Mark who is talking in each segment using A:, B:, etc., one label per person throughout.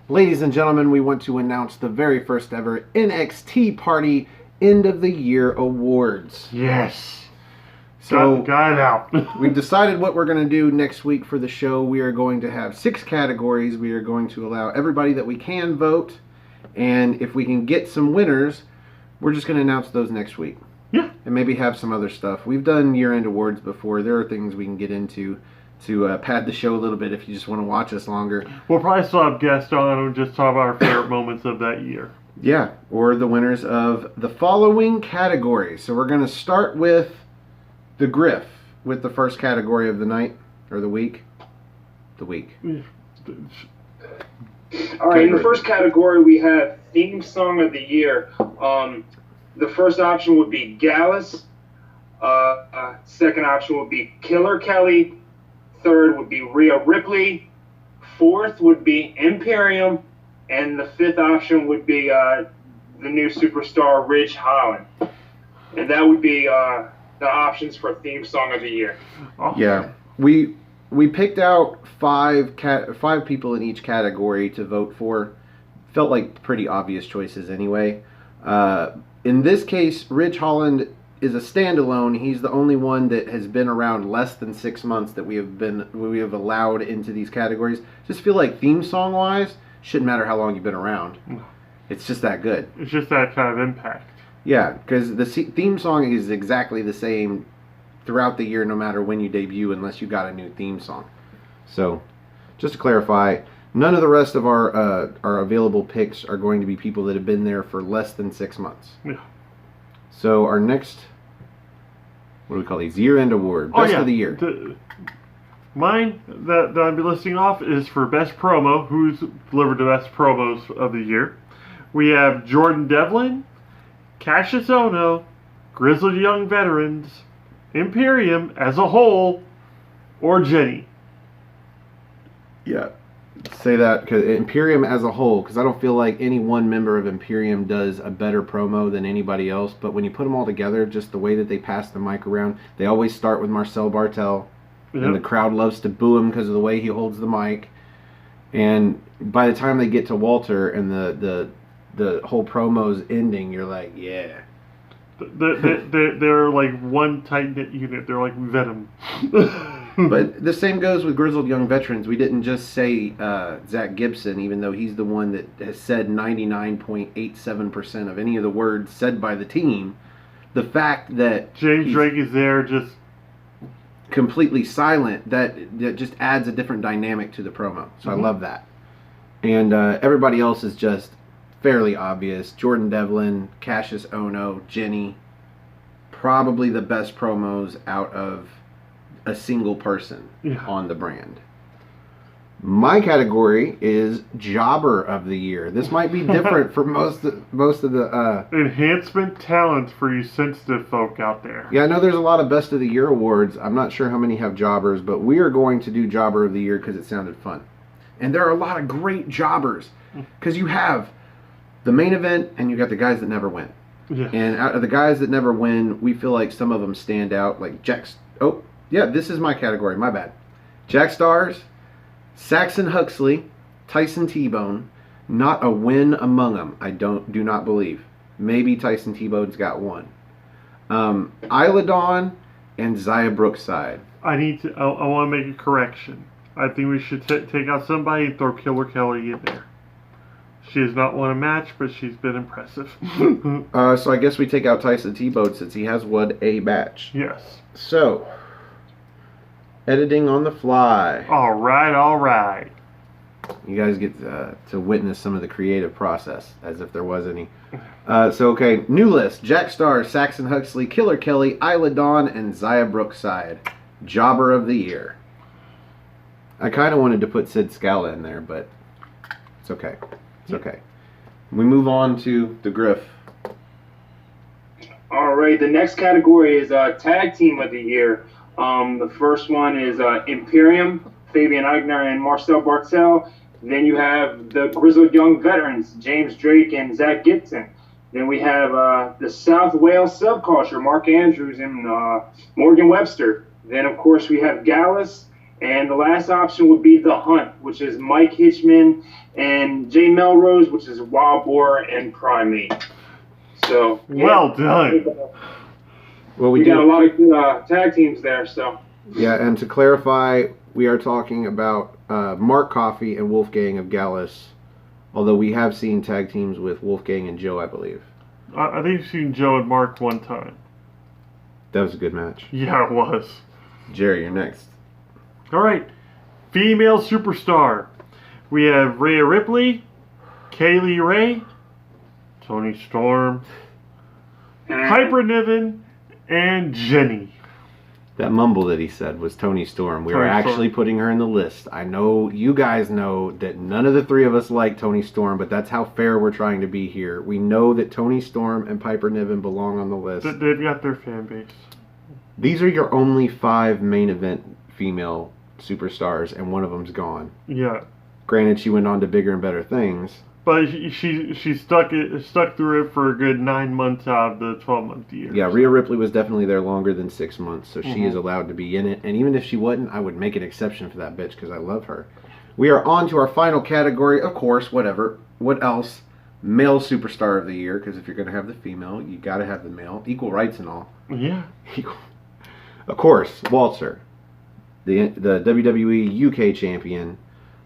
A: Ladies and gentlemen, we want to announce the very first ever NXT Party End of the Year Awards.
B: Yes.
A: So,
B: got it out.
A: We've decided what we're going to do next week for the show. We are going to have 6 categories. We are going to allow everybody that we can vote. And if we can get some winners, we're just going to announce those next week.
B: Yeah.
A: And maybe have some other stuff. We've done year-end awards before. There are things we can get into to pad the show a little bit if you just want to watch us longer.
B: We'll probably still have guests on and just talk about our favorite moments of that year.
A: Yeah, or the winners of the following categories. So we're going to start with the Griff with the first category of the night, or the week. The week.
C: All right, in the first category, we have Theme Song of the Year. The first option would be Gallus. Second option would be Killer Kelly. Third would be Rhea Ripley. Fourth would be Imperium. And the fifth option would be the new superstar, Ridge Holland. And that would be the options for Theme Song of the Year.
B: Oh.
A: Yeah, we picked out five people in each category to vote for. Felt like pretty obvious choices anyway. In this case, Ridge Holland is a standalone. He's the only one that has been around less than 6 months that we have allowed into these categories. Just feel like theme song wise, shouldn't matter how long you've been around. It's just that good.
B: It's just that kind of impact.
A: Yeah, because the theme song is exactly the same throughout the year, no matter when you debut, unless you got a new theme song. So, just to clarify, none of the rest of our available picks are going to be people that have been there for less than 6 months.
B: Yeah.
A: So our next, what do we call these? Year-end award, best of the year.
B: Mine that I'll be listing off is for best promo. Who's delivered the best promos of the year? We have Jordan Devlin, Cassius Ohno, Grizzled Young Veterans, Imperium as a whole, or Jenny.
A: Yeah, say that, because Imperium as a whole, because I don't feel like any one member of Imperium does a better promo than anybody else, but when you put them all together, just the way that they pass the mic around, they always start with Marcel Bartel, and the crowd loves to boo him because of the way he holds the mic, and by the time they get to Walter and the whole promo's ending, you're like, yeah.
B: They're like one tight-knit unit. They're like Venom.
A: But the same goes with Grizzled Young Veterans. We didn't just say Zach Gibson, even though he's the one that has said 99.87% of any of the words said by the team. The fact that
B: James Drake is there just
A: completely silent, that just adds a different dynamic to the promo. So I love that. And everybody else is just fairly obvious. Jordan Devlin, Cassius Ohno, Jenny. Probably the best promos out of a single person on the brand. My category is Jobber of the Year. This might be different for most of the
B: enhancement talent for you sensitive folk out there.
A: Yeah, I know there's a lot of Best of the Year awards. I'm not sure how many have jobbers, but we are going to do Jobber of the Year because it sounded fun. And there are a lot of great jobbers, because you have the main event and you got the guys that never win.
B: Yeah.
A: And out of the guys that never win, we feel like some of them stand out, like Jax. Oh, yeah, this is my category. My bad. Jack Stars, Saxon Huxley, Tyson T-Bone. Not a win among them. I do not believe. Maybe Tyson T-Bone's got one. Isla Dawn and Zaya Brookside.
B: I want to make a correction. I think we should take out somebody and throw Killer Kelly in there. She has not won a match, but she's been impressive.
A: So I guess we take out Tyson T-Bone since he has won a match.
B: Yes.
A: So, editing on the fly.
B: All right.
A: You guys get to witness some of the creative process, as if there was any. Okay, new list. Jack Starr, Saxon Huxley, Killer Kelly, Isla Dawn, and Zaya Brookside. Jobber of the Year. I kind of wanted to put Sid Scala in there, but it's okay. It's okay. We move on to the Griff.
C: All right, the next category is Tag Team of the Year. The first one is Imperium, Fabian Eichner and Marcel Bartel. Then you have the Grizzled Young Veterans, James Drake and Zach Gibson. Then we have the South Wales Subculture, Mark Andrews and Morgan Webster. Then, of course, we have Gallus And the last option would be The Hunt, which is Mike Hitchman and Jay Melrose, which is Wild Boar and Primate. So
B: well done.
A: Well,
C: we got a lot of good tag teams there. So
A: yeah, and to clarify, we are talking about Mark Coffey and Wolfgang of Gallus. Although we have seen tag teams with Wolfgang and Joe, I believe.
B: I think you've seen Joe and Mark one time.
A: That was a good match.
B: Yeah, it was.
A: Jerry, you're next.
B: All right, female superstar. We have Rhea Ripley, Kaylee Ray, Toni Storm, Piper Niven, and Jenny.
A: That mumble that he said was Toni Storm. We were
B: Toni
A: actually
B: Storm.
A: putting her in the list. I know you guys know that none of the three of us like Toni Storm, but that's how fair we're trying to be here. We know that Toni Storm and Piper Niven belong on the list.
B: They've got their fan base.
A: These are your only 5 main event female superstars, and one of them's gone.
B: Yeah.
A: Granted, she went on to bigger and better things.
B: But she stuck through it for a good 9 months out of the 12-month year.
A: Yeah, Rhea Ripley was definitely there longer than 6 months, so she
B: Mhm.
A: is allowed to be in it. And even if she wasn't, I would make an exception for that bitch because I love her. We are on to our final category, of course, whatever. What else? Male superstar of the year, because if you're going to have the female, you got to have the male. Equal rights and all.
B: Yeah.
A: Of course, Walter, the WWE UK champion.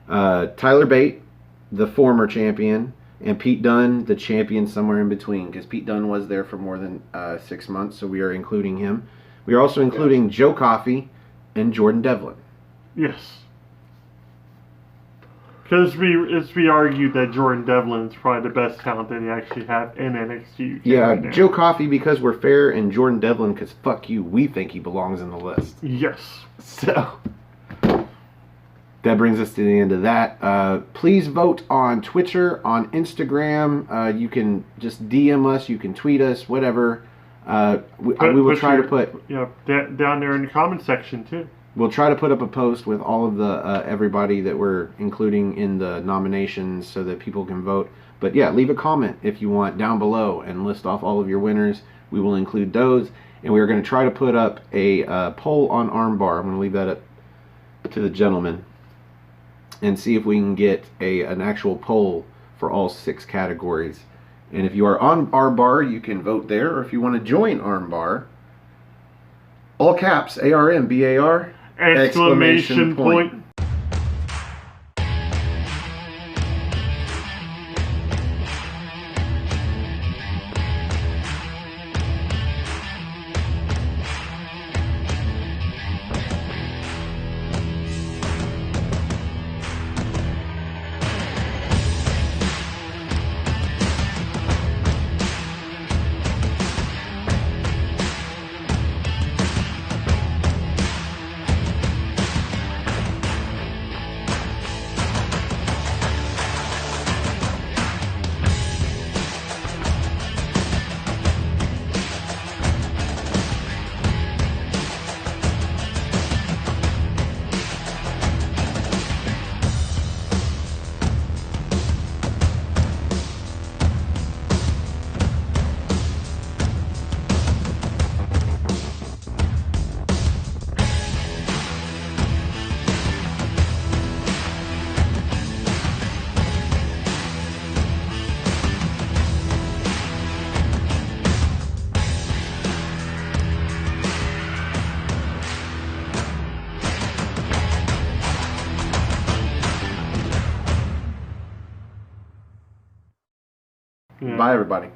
A: Tyler Bate, the former champion, and Pete Dunne, the champion somewhere in between, because Pete Dunne was there for more than 6 months, so we are including him. We are also including Joe Coffey and Jordan Devlin.
B: Yes. Because it's be argued that Jordan Devlin is probably the best talent that they actually have in NXT.
A: Yeah,
B: right now.
A: Joe Coffey because we're fair, and Jordan Devlin because fuck you, we think he belongs in the list.
B: Yes.
A: So that brings us to the end of that. Please vote on Twitter, on Instagram. You can just DM us, you can tweet us, whatever. We will try to put.
B: Yeah, down there in the comment section too.
A: We'll try to put up a post with all of the everybody that we're including in the nominations so that people can vote. But yeah, leave a comment if you want down below and list off all of your winners. We will include those, and we're going to try to put up a poll on Armbar. I'm going to leave that up to the gentleman and see if we can get an actual poll for all 6 categories. And if you are on Armbar, you can vote there, or if you want to join Armbar, all caps, ARMBAR.
B: Exclamation point.
A: Bye, everybody.